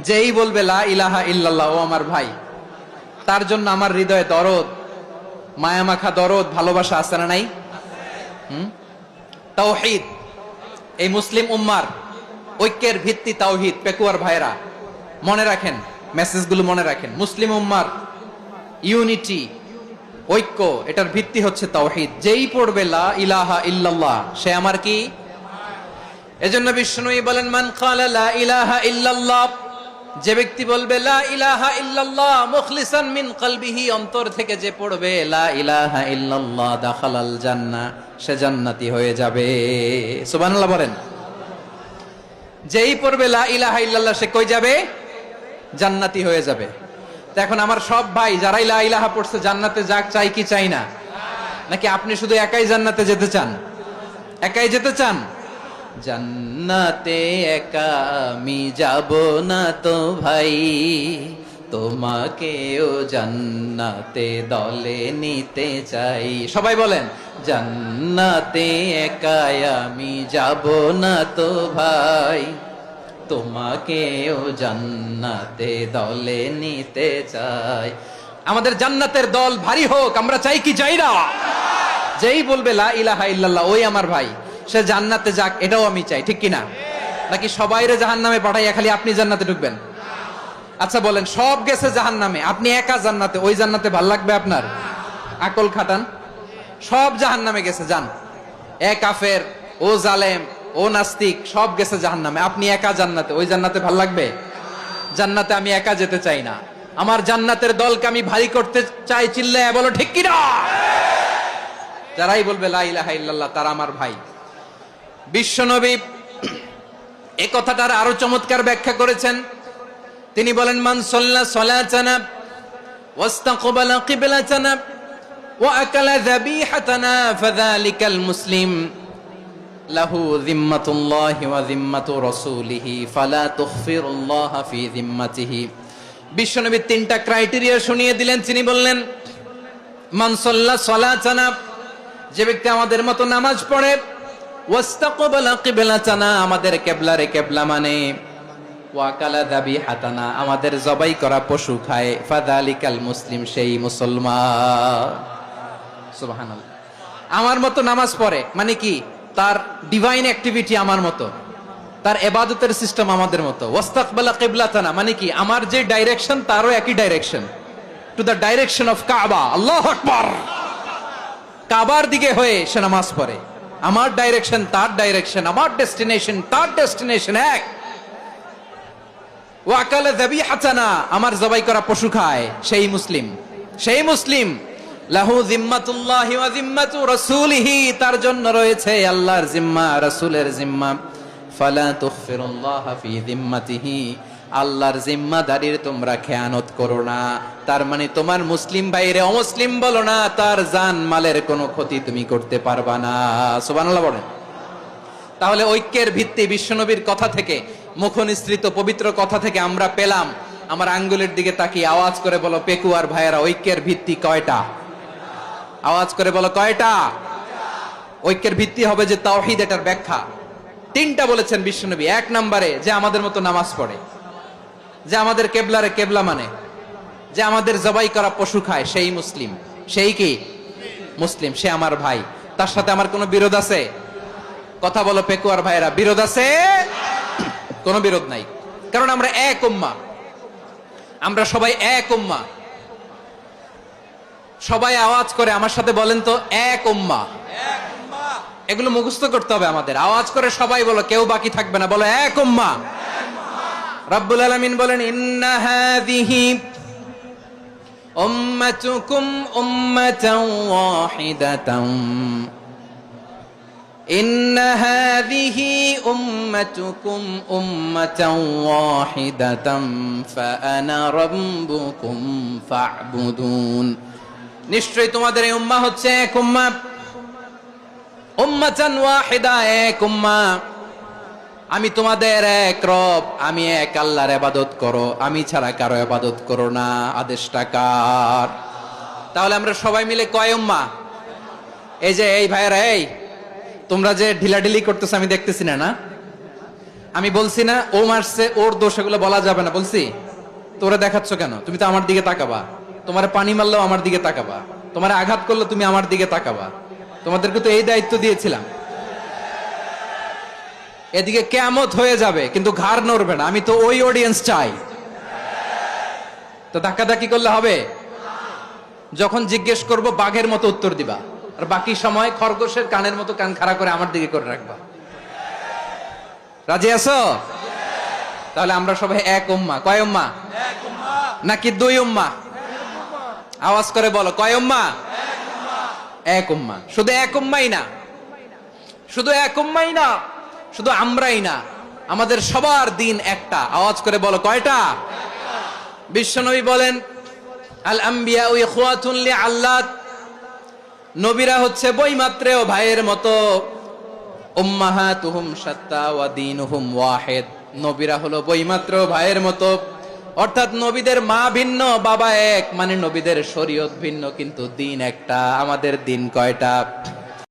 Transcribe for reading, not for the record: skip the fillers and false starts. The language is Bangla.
যেই বলবে লা ইলাহা ইল্লাল্লাহ, ও আমার ভাই, তার জন্য আমার হৃদয়ে দরদ, মায়ামাখা দরদ, ভালোবাসা আছে না নাই? তাওহীদ, এই মুসলিম উম্মার ঐক্যের ভিত্তি তাওহীদ। পেকুয়ার ভাইরা মনে রাখেন, মেসেজগুলো মনে রাখেন। মুসলিম উম্মার ইউনিটি, ঐক্য, এটার ভিত্তি হচ্ছে তাওহীদ। যেই পড়বে লা ইলাহা ইল্লাল্লাহ, সে আমার কি? এজন্য বিষ্ণুই বলেন, মান ক্বালা লা ইলাহা ইল্লাল্লাহ, যে ব্যক্তি বলবে লা ইলাহা ইল্লাল্লাহ মুখলিসান মিন কলবিহি, অন্তর থেকে যে পড়বে লা ইলাহা ইল্লাল্লাহ, দাখালাল জান্নাহ, সে জান্নাতি হয়ে যাবে। সুবহানাল্লাহ বলেন। যেই পড়বে লা ইলাহা ইল্লাল্লাহ, সে কই যাবে? জান্নাতি হয়ে যাবে। তো এখন আমার সব ভাই যারাই লা ইলাহা পড়ছে জান্নাতে যাক, চাই কি চাই না? নাকি আপনি শুধু একাই জান্নাতে যেতে চান? একাই যেতে চান? জান্নাতে একা আমি যাব না তো ভাই, তোমাকেও জান্নাতে দলে নিতে চাই। সবাই বলেন, জান্নাতে একা আমি যাব না তো ভাই, তোমাকেও জান্নাতে দলে নিতে চাই। আমাদের জান্নাতের দল ভারী হোক, আমরা চাই কি চাই না? যেই বলবে লা ইলাহা ইল্লাল্লাহ, ওই আমার ভাই, সে জান্নাতে যাক, এটাও আমি চাই, ঠিক কিনা? নাকি সবাইরে জাহান্নামে পাঠাইয়া খালি আপনি জান্নাতে ঢুকবেন? আচ্ছা বলেন, সব গেছে জাহান্নামে, আপনি একা জান্নাতে, ওই জান্নাতে ভাল লাগবে আপনার? আকল খাটান। সব জাহান্নামে গেছে, যান। এ কাফের, ও জালেম, ও নাস্তিক, সব গেছে জাহান্নামে, আপনি একা জান্নাতে, ওই জান্নাতে ভাল লাগবে? জান্নাতে আমি একা যেতে চাই না, আমার জান্নাতের দলকে আমি ভারী করতে চাই। চিল্লায়া বলো ঠিক কিনা? যারাই বলবে লা ইলাহা ইল্লাল্লাহ, তারা আমার ভাই। বিশ্বনবী এই কথাটার আরো চমৎকার ব্যাখ্যা করেছেন। তিনি বলেন, মান সাল্লা সালাতানা ওয়াস্তাকবালা কিবলাতানা ওয়া আকালা যাবিহাতানা ফাযালিকাল মুসলিম লাহু যিম্মাতুল্লাহি ওয়া যিম্মাতু রাসূলিহি ফালা তুখফিরুল্লাহা ফি যিম্মাতিহি। বিশ্বনবী তিনটা ক্রাইটেরিয়া শুনিয়ে দিলেন। তিনি বললেন, মান সাল্লা সালাতানা, যে ব্যক্তি আমাদের মতো নামাজ পড়ে, ওয়াস্তাকবালা কিবলাতানা, আমাদের কিবলারে কিবলা মানে, ওয়া কালা যাবিহাতানা, আমাদের জবাই করা পশু খায়, ফাযালিকাল মুসলিম, সেই মুসলমান। সুবহানাল্লাহ। আমার মতো নামাজ পড়ে মানে কি? তার ডিভাইন অ্যাক্টিভিটি আমার মতো, তার ইবাদতের সিস্টেম আমাদের মতো। ওয়াস্তাকবালা কিবলাতানা মানে কি? আমার যে ডাইরেকশন, তারও একই direction, to the direction of কাবা। আল্লাহু আকবার। কাবার দিকে হয়ে সে নামাজ পড়ে। আমার ডাইরেকশন, তার ডাইরেকশন, আমার ডেস্টিনেশন, তার ডেস্টিনেশন এক। ওয়া আকালা যাবিহাতানা, আমার জবাই করা পশু খায়, সেই মুসলিম। সেই মুসলিম। লাহু যিম্মাতুল্লাহি ওয়া যিম্মাতু রাসূলিহি, তার জন্য রয়েছে আল্লাহর জিম্মা, রাসূলের জিম্মা। ফালা তুখফিরুল্লাহা ফি যিম্মাতিহি, আল্লাহর জিম্মাদারির তোমরা খেয়ানত করো না। তার মানে তোমার মুসলিম ভাইরে অমুসলিম বলো না, তার জান মালের কোনো ক্ষতি তুমি করতে পারবা না। সুবহানাল্লাহ বলেন। তাহলে ঐক্যের ভিত্তি বিশ্বনবীর কথা থেকে, মুখনিসৃত পবিত্র কথা থেকে আমরা পেলাম। আমার আঙ্গুলের দিকে তাকিয়ে আওয়াজ করে বলো, পেকুয়ার ভাইয়েরা, ঐক্যের ভিত্তি কয়টা? আওয়াজ করে বলো, কয়টা? ঐক্যের ভিত্তি হবে যে তাওহীদ, এটার ব্যাখ্যা তিনটা বলেছেন বিশ্বনবী। এক নম্বরে, যে আমাদের মতো নামাজ পড়ে, যে আমাদের কেবলারে কেবলা মানে, যে আমাদের জবাই করা পশু খায়, সেই মুসলিম। সেই কি? মুসলিম। সে আমার ভাই। তার সাথে আমার কোনো বিরোধ আছে? কথা বলো পেকুয়ার ভাইরা, বিরোধ আছে? কোনো বিরোধ নাই, কারণ আমরা এক উম্মাহ, আমরা সবাই এক উম্মাহ। সবাই আওয়াজ করে আমার সাথে বলেন তো, এক উম্মাহ। এগুলো মুখস্থ করতে হবে আমাদের। আওয়াজ করে সবাই বলো, কেউ বাকি থাকবে না, বলো এক উম্মাহ। রব্বুল আলামিন বলেন, ইন্না হাযিহি উম্মাতুকুম উম্মাতান ওয়াহিদাতান, ইন্না হাযিহি উম্মাতুকুম উম্মাতান ওয়াহিদাতান ফাআনা রাব্বুকুম ফা'বুদুন। নিশ্চয়ই তোমাদের এই উম্মাহ হচ্ছে এক উম্মাহ। উম্মাতান ওয়াহিদা, এক উম্মাহ। আমি তোমাদের এক রব, আমি এক আল্লাহর ইবাদত করো, আমি ছাড়া কারো ইবাদত করো না। আদেশটা কার? তাহলে আমরা সবাই মিলে কয় উম্মাহ? এই যে এই ভাইয়েরা, এই তোমরা যে ঢিলাঢিলি করতেছ আমি দেখতেছি না, না? আমি বলছি না ও মারছে ওর দোষ, এগুলো বলা যাবে না বলছি? তোরা দেখাচ্ছ কেন? তুমি তো আমার দিকে তাকাবা। তোমার পানি মারলেও আমার দিকে তাকাবা, তোমার আঘাত করলে তুমি আমার দিকে তাকাবা। তোমাদেরকে তো এই দায়িত্ব দিয়েছিলাম। এদিকে কিয়ামত হয়ে যাবে কিন্তু ঘাড় নড়বে না, আমি তো ওই অডিয়েন্স চাই। তো ধাক্কাধাক্কি করলে হবে? যখন জিজ্ঞেস করব বাঘের মতো উত্তর দিবা, আর বাকি সময় খরগোশের কানের মতো কান খাড়া করে আমার দিকে করে রাখবা। রাজি আছো? তাহলে আমরা সবাই এক উম্মা। কয় উম্মা? নাকি দুই উম্মা? আওয়াজ করে বলো, কয় উম্মা? এক উম্মা। শুধু এক উম্মাই না, শুধু এক উম্মাই না, শুধু আমরাই না, আমাদের সবার দিন একটা। আওয়াজ করে বলো, কয়টা? বিশ্বনবী বলেন, আল আম্বিয়া ইখওয়াতুন লিআল্লাত, নবীরা হচ্ছে বৈমাত্রেয় ভাইয়ের মতো। উম্মাহাতুহুম শাত্তা ওয়া দীনুহুম ওয়াহিদ, নবীরা হলো বৈমাত্রেয় ভাইয়ের মতো। অর্থাৎ নবীদের মা ভিন্ন, বাবা এক, মানে নবীদের শরীয়ত ভিন্ন, কিন্তু দিন একটা। আমাদের দিন কয়টা?